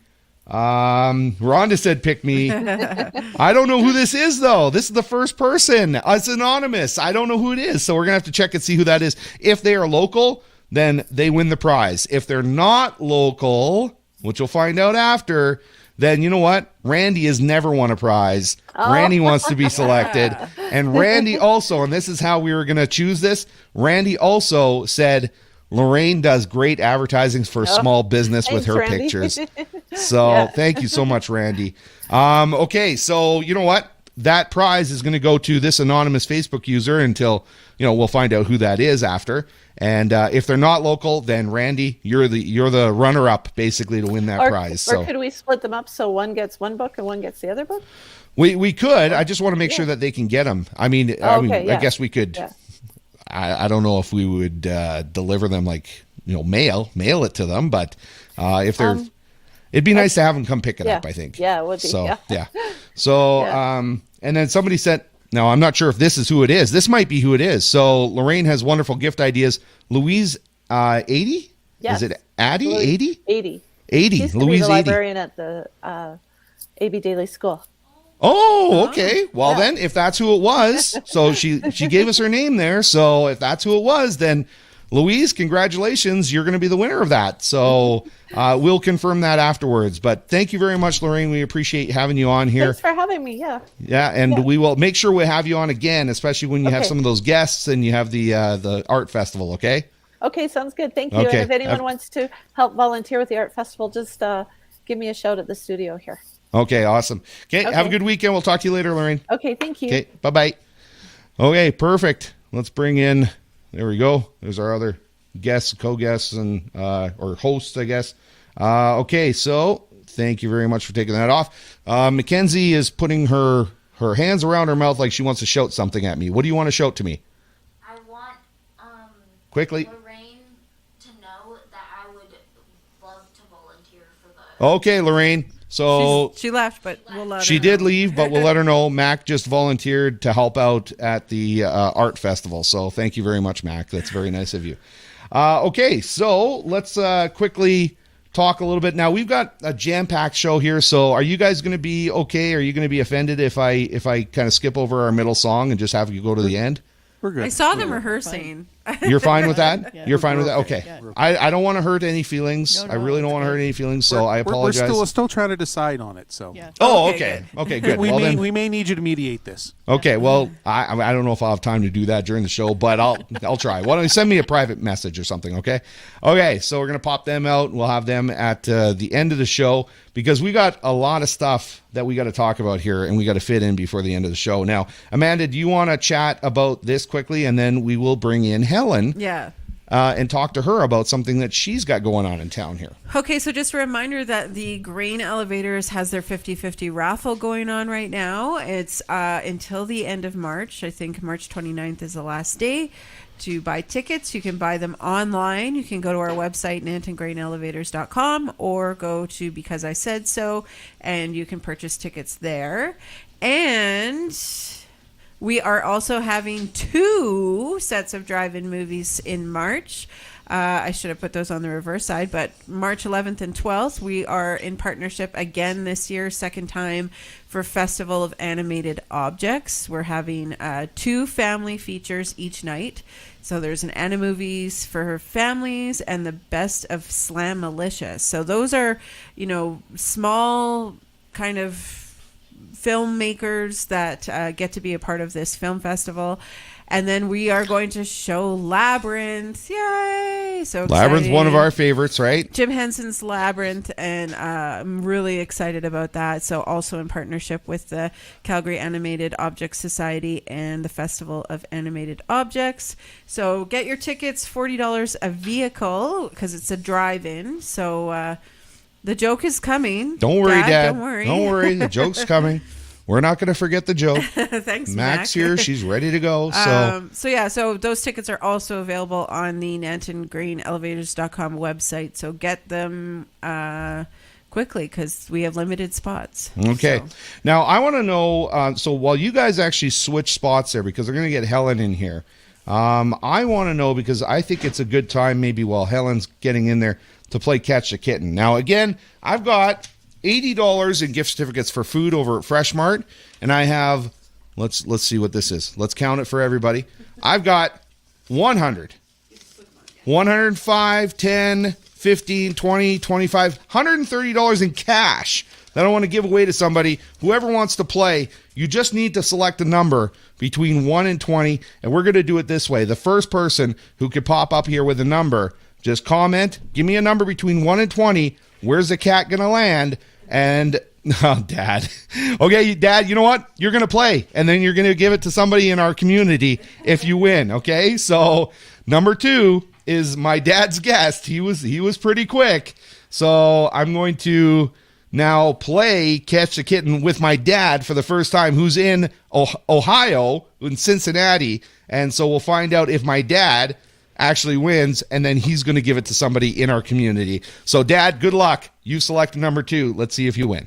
Rhonda said pick me. I don't know who this is, though. This is the first person. It's anonymous. I don't know who it is, so we're gonna have to check and see who that is. If they are local, then they win the prize. If they're not local, which we'll find out after, then you know what? Randy has never won a prize. Randy wants to be selected. And Randy also, and this is how we were going to choose this, Randy also said Lorraine does great advertising for small business with her Randy. pictures. So thank you so much, Randy. Okay, so you know what? That prize is going to go to this anonymous Facebook user until, we'll find out who that is after. And if they're not local, then Randy, you're the runner-up basically to win that prize. Or could we split them up so one gets one book and one gets the other book? We could. I just want to make sure that they can get them. I guess we could. Yeah. I don't know if we would deliver them mail it to them, but if they're, it'd be nice to have them come pick it up. I think. Yeah, it would be. So So and then somebody said. Now, I'm not sure if this is who it is. This might be who it is. So, Lorraine has wonderful gift ideas. Louise 80? Yes. Is it Addie 80? 80. 80. She's Louise the 80. librarian at the AB Daily School. Oh, okay. Well, then, if that's who it was, so she gave us her name there. So, if that's who it was, then Louise, congratulations. You're going to be the winner of that. So, we'll confirm that afterwards. But thank you very much, Lorraine. We appreciate having you on here. Thanks for having me. Yeah. Yeah, and we will make sure we have you on again, especially when you have some of those guests and you have the art festival, okay? Okay, sounds good. Thank you. Okay. And if anyone wants to help volunteer with the art festival, just give me a shout at the studio here. Okay, awesome. Okay, have a good weekend. We'll talk to you later, Lorraine. Okay, thank you. Okay, bye-bye. Okay, perfect. Let's bring in, there we go. There's our other guests, co-guests, and or hosts, I guess. Okay, so thank you very much for taking that off. Mackenzie is putting her hands around her mouth like she wants to shout something at me. What do you want to shout to me? I want quickly Lorraine to know that I would love to volunteer for the... Okay, Lorraine. So she left, but we'll let her she did leave, but we'll let her know. Mac just volunteered to help out at the art festival. So thank you very much, Mac. That's very nice of you. Okay, so let's quickly talk a little bit. Now, we've got a jam-packed show here, so are you guys going to be okay? Are you going to be offended if I kind of skip over our middle song and just have you go to the end? We're good. I saw them rehearsing. You're fine with that? Yeah. You're fine with that? Okay. Okay. Yeah. I don't want to hurt any feelings. No, I really don't it's want to hurt good. any feelings, so I apologize. We're still trying to decide on it. So Yeah. Oh, okay. Okay, good. we Well, may then, we may need you to mediate this. okay, well, I don't know if I'll have time to do that during the show, but I'll try. Why don't you send me a private message or something, okay? Okay, so we're going to pop them out. We'll have them at the end of the show because we got a lot of stuff that we got to talk about here and we got to fit in before the end of the show. Now, Amanda, do you want to chat about this quickly and then we will bring in Helen? Yeah. And talk to her about something that she's got going on in town here. Okay, so just a reminder that the Grain Elevators has their 50-50 raffle going on right now. It's until the end of March. I think March 29th is the last day to buy tickets. You can buy them online. You can go to our website, nantongrainelevators.com, or go to Because I Said So, and you can purchase tickets there. And we are also having 2 sets of drive-in movies in March. I should have put those on the reverse side, but March 11th and 12th, we are in partnership again this year, second time, for Festival of Animated Objects. We're having 2 family features each night. So there's an Animovies for families and the Best of Slam Militia. So those are, small kind of filmmakers that get to be a part of this film festival. And then we are going to show Labyrinth. Yay! So exciting. Labyrinth, one of our favorites, right? Jim Henson's Labyrinth, and I'm really excited about that. So also in partnership with the Calgary Animated Objects Society and the Festival of Animated Objects. So get your tickets, $40 a vehicle, because it's a drive-in. So the joke is coming. Don't worry, Dad. Don't worry. Don't worry. The joke's coming. We're not going to forget the joke. Thanks, Max here. She's ready to go. So those tickets are also available on the NantonGrainElevators.com website. So get them quickly because we have limited spots. Okay. So. Now, I want to know, so while you guys actually switch spots there, because they're going to get Helen in here, I want to know, because I think it's a good time maybe while Helen's getting in there to play Catch the Kitten. Now, again, I've got $80 in gift certificates for food over at Fresh Mart, and I have, let's see what this is. Let's count it for everybody. I've got 100, 105, 10, 15, 20, 25, $130 in cash that I want to give away to somebody. Whoever wants to play, you just need to select a number between 1 and 20, and we're going to do it this way. The first person who could pop up here with a number, just comment, give me a number between 1 and 20. Where's the cat going to land? And, oh, Dad. Okay, Dad, you know what? You're going to play, and then you're going to give it to somebody in our community if you win, okay? So, number 2 is my dad's guest. He was pretty quick. So, I'm going to now play Catch the Kitten with my dad for the first time, who's in Ohio, in Cincinnati. And so we'll find out if my dad actually wins, and then he's going to give it to somebody in our community. So, Dad, good luck. You select number 2. Let's see if you win.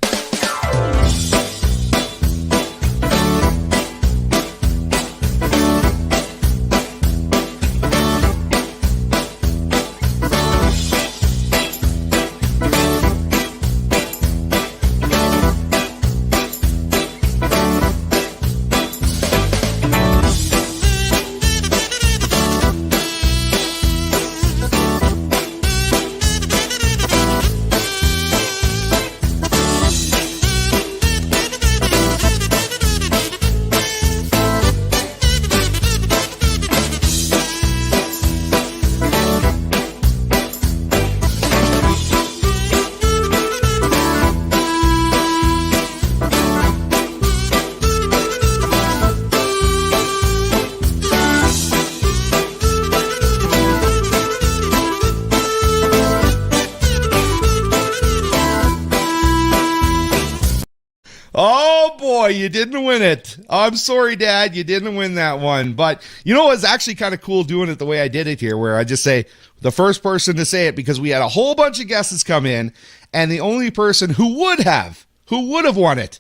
Oh, boy, you didn't win it. I'm sorry, Dad, you didn't win that one. But you know, it was actually kind of cool doing it the way I did it here, where I just say the first person to say it, because we had a whole bunch of guesses come in, and the only person who would have won it,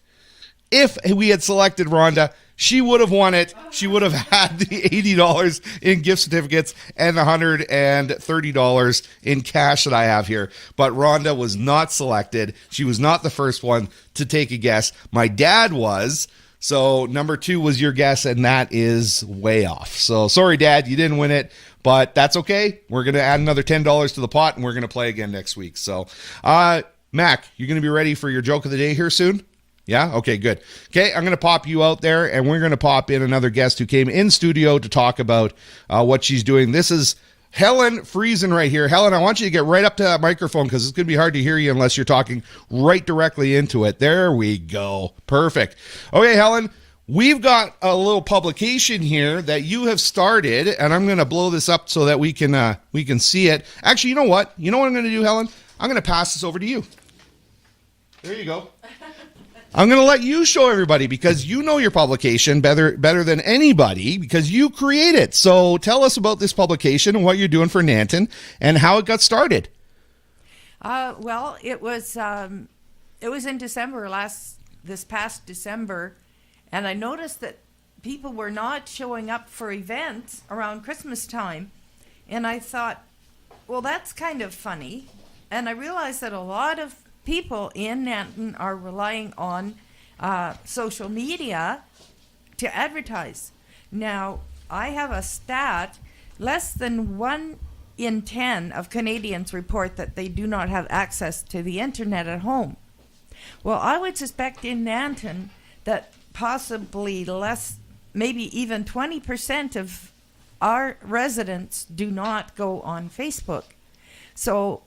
if we had selected Rhonda, she would have won it. She would have had the $80 in gift certificates and the $130 in cash that I have here. But Rhonda was not selected. She was not the first one to take a guess. My dad was. So number 2 was your guess, and that is way off. So sorry, Dad, you didn't win it. but that's okay. We're going to add another $10 to the pot, and we're going to play again next week. So, Mac, you're going to be ready for your joke of the day here soon? Yeah? Okay, good. Okay, I'm going to pop you out there, and we're going to pop in another guest who came in studio to talk about what she's doing. This is Helen Friesen right here. Helen, I want you to get right up to that microphone because it's going to be hard to hear you unless you're talking right directly into it. There we go. Perfect. Okay, Helen, we've got a little publication here that you have started, and I'm going to blow this up so that we can see it. Actually, you know what? You know what I'm going to do, Helen? I'm going to pass this over to you. There you go. I'm going to let you show everybody because you know your publication better than anybody because you create it. So tell us about this publication and what you're doing for Nanton and how it got started. Well, it was in December this past December, and I noticed that people were not showing up for events around Christmas time, and I thought, well, that's kind of funny, and I realized that a lot of people in Nanton are relying on social media to advertise. Now, I have a stat, less than 1 in 10 of Canadians report that they do not have access to the internet at home. Well, I would suspect in Nanton that possibly less, maybe even 20% of our residents do not go on Facebook. So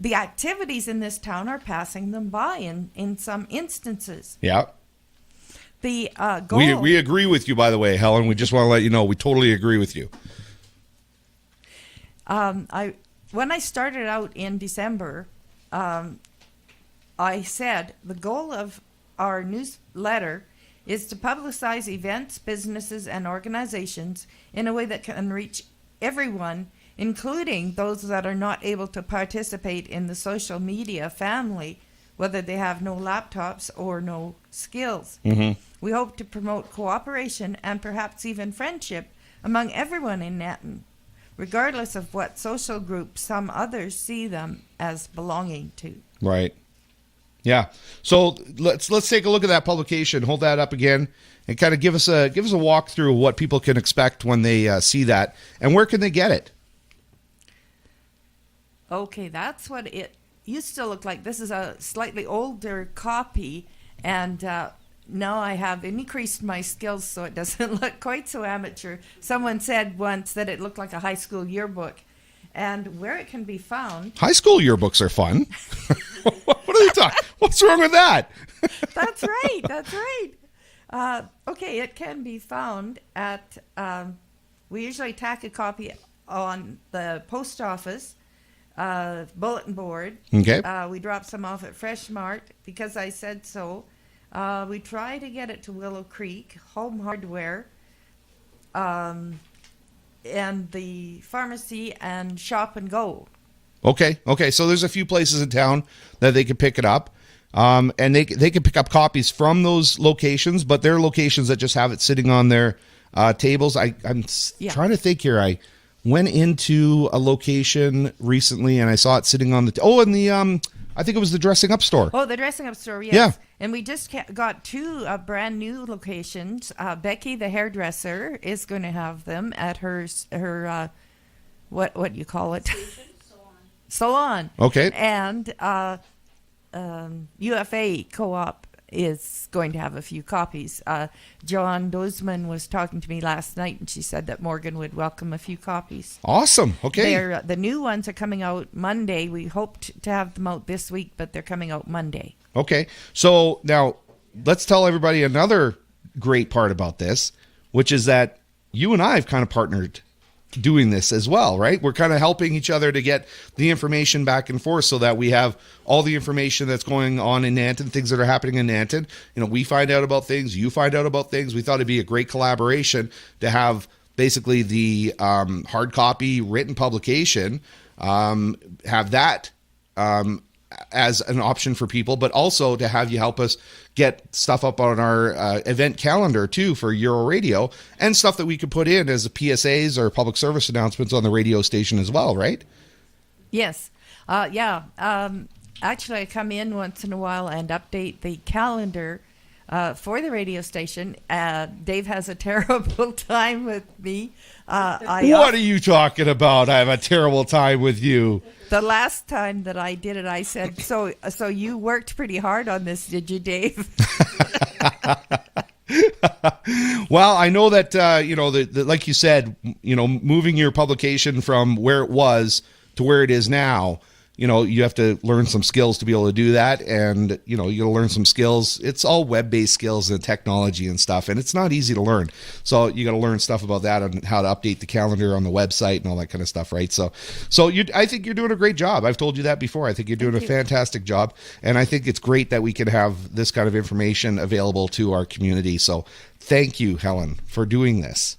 the activities in this town are passing them by in some instances. Yeah. The goal... We agree with you, by the way, Helen. We just want to let you know we totally agree with you. When I started out in December, I said the goal of our newsletter is to publicize events, businesses, and organizations in a way that can reach everyone, including those that are not able to participate in the social media family, whether they have no laptops or no skills. Mm-hmm. We hope to promote cooperation and perhaps even friendship among everyone in Nanton, regardless of what social group some others see them as belonging to. Right. Yeah. So let's take a look at that publication. Hold that up again and kind of give us a walkthrough of what people can expect when they see that, and where can they get it? Okay, that's what it used to look like. This is a slightly older copy, and now I have increased my skills so it doesn't look quite so amateur. Someone said once that it looked like a high school yearbook. And where it can be found... High school yearbooks are fun. What are you talking? What's wrong with that? That's right. That's right. Okay, it can be found at... we usually tack a copy on the post office bulletin board. Okay. We drop some off at Fresh Mart because I said so. We try to get it to Willow Creek, Home Hardware, and the pharmacy and Shop and Go. Okay. So there's a few places in town that they can pick it up. And they can pick up copies from those locations, but there are locations that just have it sitting on their tables. I'm trying to think here. I went into a location recently and I saw it sitting on the I think it was the Dressing Up store. Oh, the Dressing Up store, yes. Yeah. And we just got 2 brand new locations. Becky, the hairdresser, is going to have them at her what do you call it? Salon. Okay. And UFA Co-op is going to have a few copies. John Dozman was talking to me last night, and she said that Morgan would welcome a few copies. Awesome. Okay. The new ones are coming out Monday. We hoped to have them out this week, but they're coming out Monday. Okay. So now let's tell everybody another great part about this, which is that you and I have kind of partnered doing this as well, right? We're kind of helping each other to get the information back and forth so that we have all the information that's going on in Nanton, things that are happening in Nanton. You know, we find out about things, you find out about things. We thought it'd be a great collaboration to have basically the hard copy written publication, have that as an option for people, but also to have you help us get stuff up on our event calendar too for Euro Radio, and stuff that we could put in as PSAs or public service announcements on the radio station as well, right? Yes. Yeah. Actually, I come in once in a while and update the calendar for the radio station. Dave has a terrible time with me. What are you talking about? I have a terrible time with you. The last time that I did it, I said, so you worked pretty hard on this, did you, Dave? Well, I know that, like you said, moving your publication from where it was to where it is now, you have to learn some skills to be able to do that. And, you got to learn some skills. It's all web-based skills and technology and stuff. And it's not easy to learn. So you got to learn stuff about that and how to update the calendar on the website and all that kind of stuff, right? So I think you're doing a great job. I've told you that before. I think you're doing a fantastic job. And I think it's great that we can have this kind of information available to our community. So thank you, Helen, for doing this.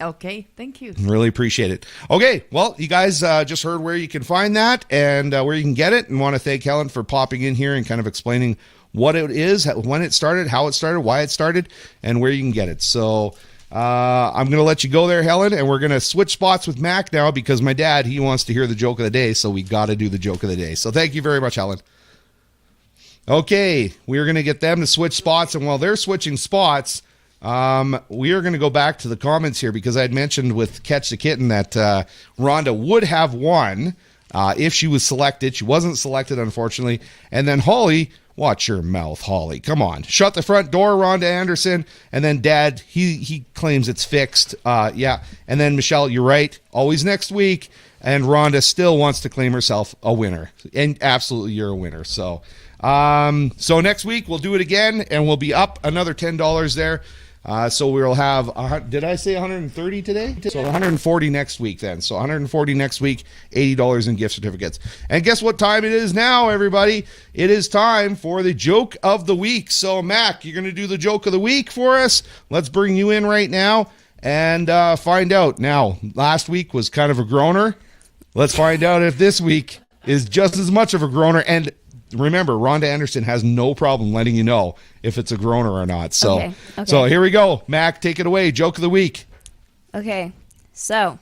Okay, thank you. Really appreciate it. Okay, well, you guys just heard where you can find that and where you can get it, and want to thank Helen for popping in here and kind of explaining what it is, when it started, how it started, why it started, and where you can get it. So I'm going to let you go there, Helen, and we're going to switch spots with Mac now because my dad, he wants to hear the joke of the day, so we got to do the joke of the day. So thank you very much, Helen. Okay, we're going to get them to switch spots, and while they're switching spots, we are going to go back to the comments here because I had mentioned with Catch the Kitten that Rhonda would have won if she was selected. She wasn't selected, unfortunately. And then Holly, watch your mouth, Holly. Come on. Shut the front door, Rhonda Anderson. And then Dad, he claims it's fixed. Yeah. And then Michelle, you're right. Always next week. And Rhonda still wants to claim herself a winner. And absolutely, you're a winner. So next week we'll do it again, and we'll be up another $10 there. So we'll have, did I say 130 today? So 140 next week then. So 140 next week, $80 in gift certificates. And guess what time it is now, everybody? It is time for the joke of the week. So Mac, you're going to do the joke of the week for us. Let's bring you in right now and find out. Now, last week was kind of a groaner. Let's find out if this week is just as much of a groaner. And remember, Rhonda Anderson has no problem letting you know if it's a groaner or not. So, Okay. So here we go. Mac, take it away. Joke of the week. Okay, so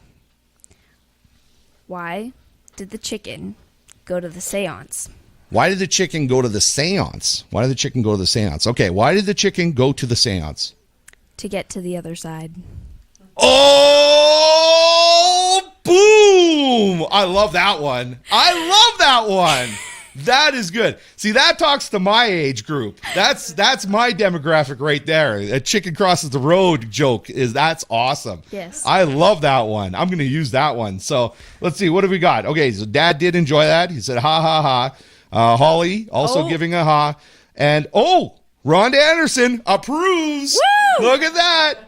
why did the chicken go to the seance? Why did the chicken go to the seance? Why did the chicken go to the seance? Okay, why did the chicken go to the seance? To get to the other side. Oh, boom! I love that one. That is good. See, that talks to my age group. That's my demographic right there. A chicken crosses the road joke that's awesome. Yes. I love that one. I'm going to use that one. So let's see. What have we got? Okay, so Dad did enjoy that. He said, ha, ha, ha. Holly also giving a ha. And, Rhonda Anderson approves. Woo! Look at that.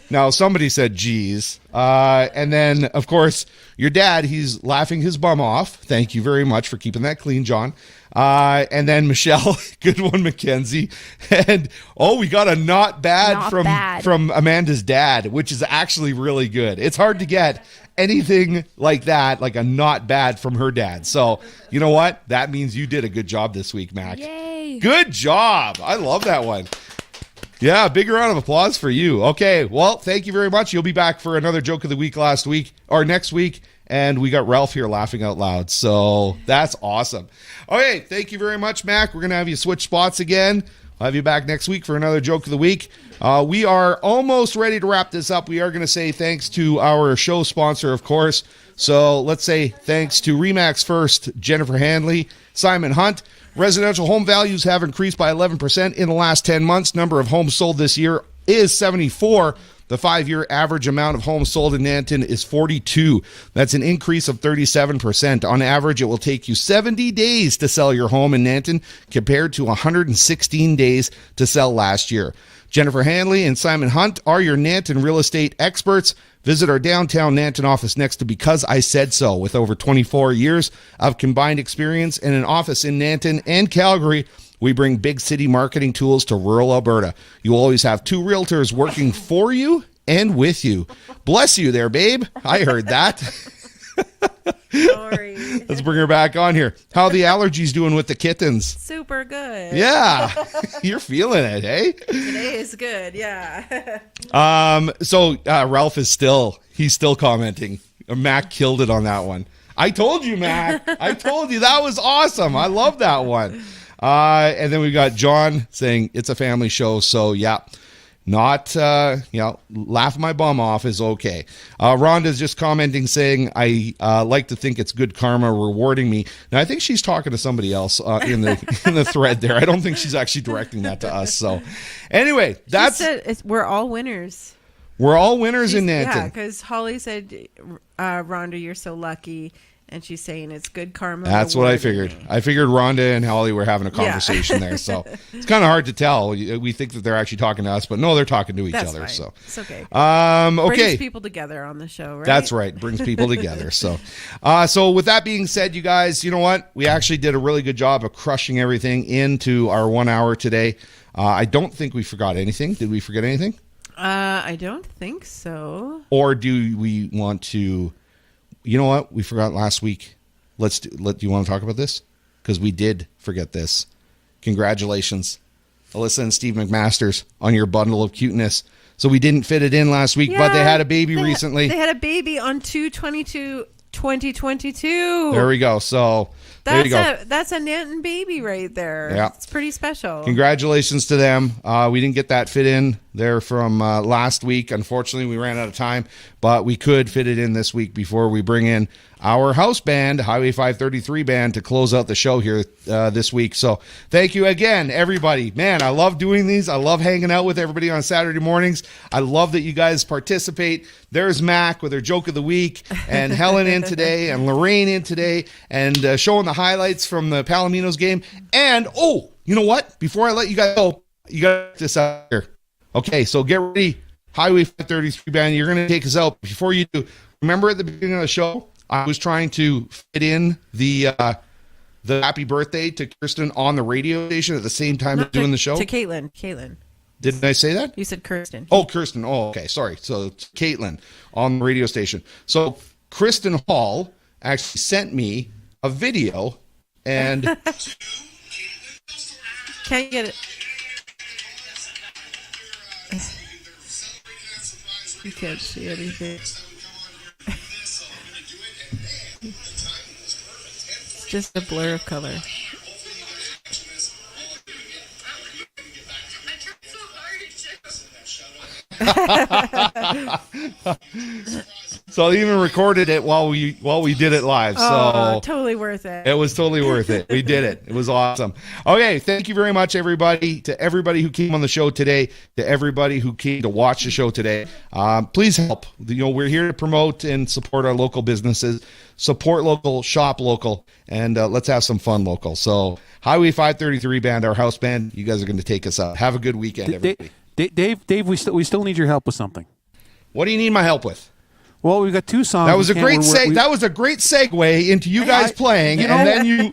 Now, somebody said, geez. And then, of course, your dad, he's laughing his bum off. Thank you very much for keeping that clean, John. And then Michelle, good one, Mackenzie. And, we got a not bad from Amanda's dad, which is actually really good. It's hard to get anything like that, like a not bad from her dad. So, you know what? That means you did a good job this week, Mac. Yay. Good job. I love that one. Yeah, big round of applause for you. Okay, well, thank you very much. You'll be back for another joke of the week next week. And we got Ralph here laughing out loud. So that's awesome. Okay, thank you very much, Mac. We're going to have you switch spots again. I'll have you back next week for another joke of the week. We are almost ready to wrap this up. We are going to say thanks to our show sponsor, of course. So let's say thanks to Remax First, Jennifer Handley, Simon Hunt. Residential home values have increased by 11% in the last 10 months. Number of homes sold this year is 74. The 5-year average amount of homes sold in Nanton is 42. That's an increase of 37%. On average, it will take you 70 days to sell your home in Nanton compared to 116 days to sell last year. Jennifer Handley and Simon Hunt are your Nanton real estate experts. Visit our downtown Nanton office next to Because I Said So. With over 24 years of combined experience in an office in Nanton and Calgary, we bring big city marketing tools to rural Alberta. You will always have 2 realtors working for you and with you. Bless you there, babe. I heard that. Sorry. Let's bring her back on here. How are the allergies doing with the kittens? Super good. Yeah. You're feeling it, eh? Today is good, yeah. So Ralph is still commenting. Mac killed it on that one. I told you, Mac. I told you. That was awesome. I love that one. And then we got John saying it's a family show. So, yeah. Not, laugh my bum off is okay. Rhonda's just commenting saying, I like to think it's good karma rewarding me. Now, I think she's talking to somebody else in the thread there. I don't think she's actually directing that to us. So, anyway, that's... We're all winners. We're all winners in Nanton. Yeah, because Holly said, Rhonda, you're so lucky. And she's saying it's good karma. That's what I figured. I figured Rhonda and Holly were having a conversation there. So it's kind of hard to tell. We think that they're actually talking to us, but no, they're talking to each other. Fine. So it's okay. Okay. Brings people together on the show, right? That's right. Brings people together. So with that being said, you guys, you know what? We actually did a really good job of crushing everything into our 1 hour today. I don't think we forgot anything. Did we forget anything? I don't think so. Or do we want to... You know what? We forgot last week. Do you want to talk about this? Because we did forget this. Congratulations, Alyssa and Steve McMasters, on your bundle of cuteness. So we didn't fit it in last week, but they had a baby recently. They had a baby on 2/22/2022. There we go. So there you go. That's a Nanton baby right there. Yeah. It's pretty special. Congratulations to them. We didn't get that fit in there from last week. Unfortunately, we ran out of time, but we could fit it in this week before we bring in our house band, Highway 533 band, to close out the show here this week. So thank you again, everybody. Man, I love doing these. I love hanging out with everybody on Saturday mornings. I love that you guys participate. There's Mac with her joke of the week, and Helen in today, and Lorraine in today, and showing the highlights from the Palominos game. And, you know what? Before I let you guys go, you got this out here. Okay, so get ready. Highway 533 band, you're going to take us out. Before you do, remember at the beginning of the show, I was trying to fit in the happy birthday to Kirsten on the radio station at the same time as doing the show? To Caitlin. Didn't I say that? You said Kirsten. Oh, Kirsten. Oh, okay. Sorry. So it's Caitlin on the radio station. So Kristen Hall actually sent me a video and... Can't get it. You can't see anything. It's just a blur of color. So I even recorded it while we did it live. So totally worth it. It was totally worth it. We did it. It was awesome. Okay, thank you very much, everybody. To everybody who came on the show today, to everybody who came to watch the show today. Please help. We're here to promote and support our local businesses. Support local, shop local, and let's have some fun local. So Highway 533 band, our house band, you guys are going to take us out. Have a good weekend, everybody. Dave, we still need your help with something. What do you need my help with? Well, we've got two songs. That was a great that was a great segue into you guys playing, and then you.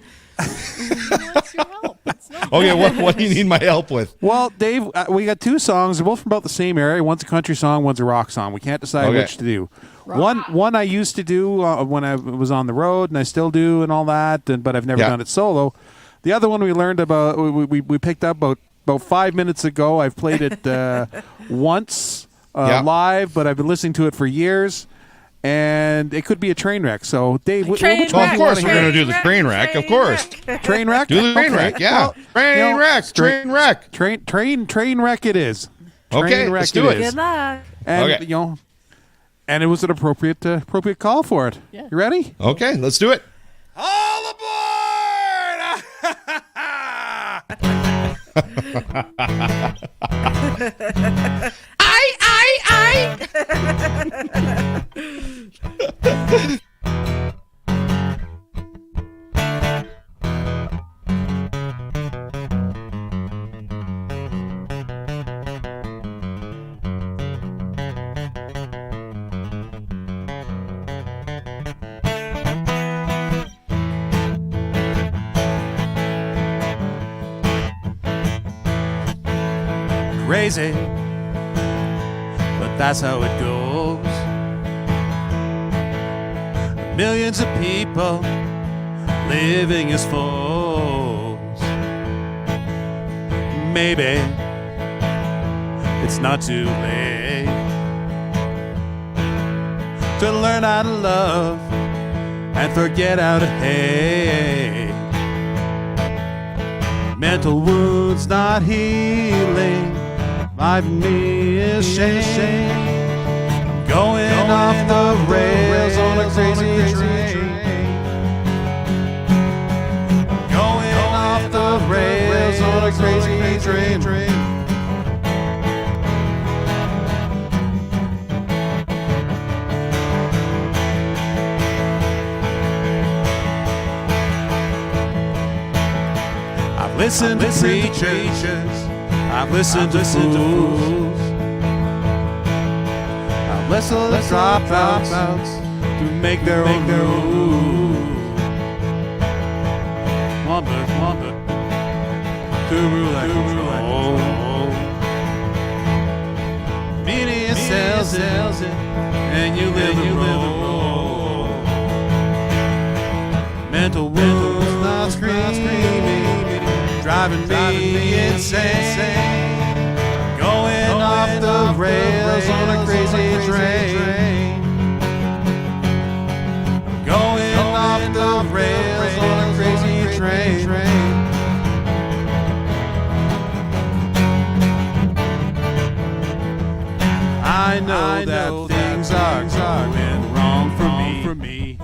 Okay, what do you need my help with? Well, Dave, we got two songs. They're both from about the same area. One's a country song, one's a rock song. We can't decide which to do. One I used to do when I was on the road, and I still do, and all that. But I've never done it solo. The other one we learned about. We picked up about 5 minutes ago. I've played it once live, but I've been listening to it for years. And it could be a train wreck. So, Dave, which of course, we're going to do the train wreck. Of course, train wreck. Do the train wreck. Yeah, train wreck. Train wreck. Train wreck. It is. Okay, let's do it. Good luck. And and it was an appropriate call for it. Yeah. You ready? Okay, let's do it. All aboard! I. Crazy, but that's how it goes. Millions of people living as foes. Maybe it's not too late to learn how to love and forget how to hate. Mental wounds not healing. Life in me is shame. Going off the rails on a crazy train. Going off the rails on a crazy train. I've listened to preachers. I've listened to fools. I've listened to dropouts to make their own rules. Wonder to rule and control. Media sells it, and you live the role. Mental wounds not screaming, driving me insane. Going off the rails on a crazy train. Going off the rails on a crazy train. I know that things are going wrong for me.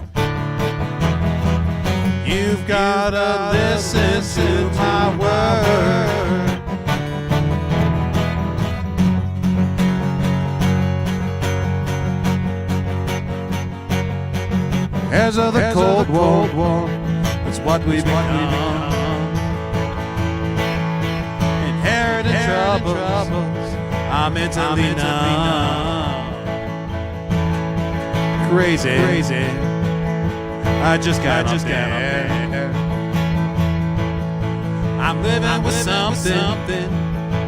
You've gotta listen to my word. Heirs of the Cold War, it's what we've become. Inherited troubles, I'm mentally numb. Crazy, I just got there. I'm living with something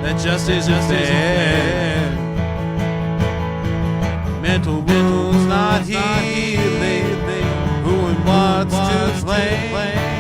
that just isn't fair. Mental wounds not healing. Who and what's to blame?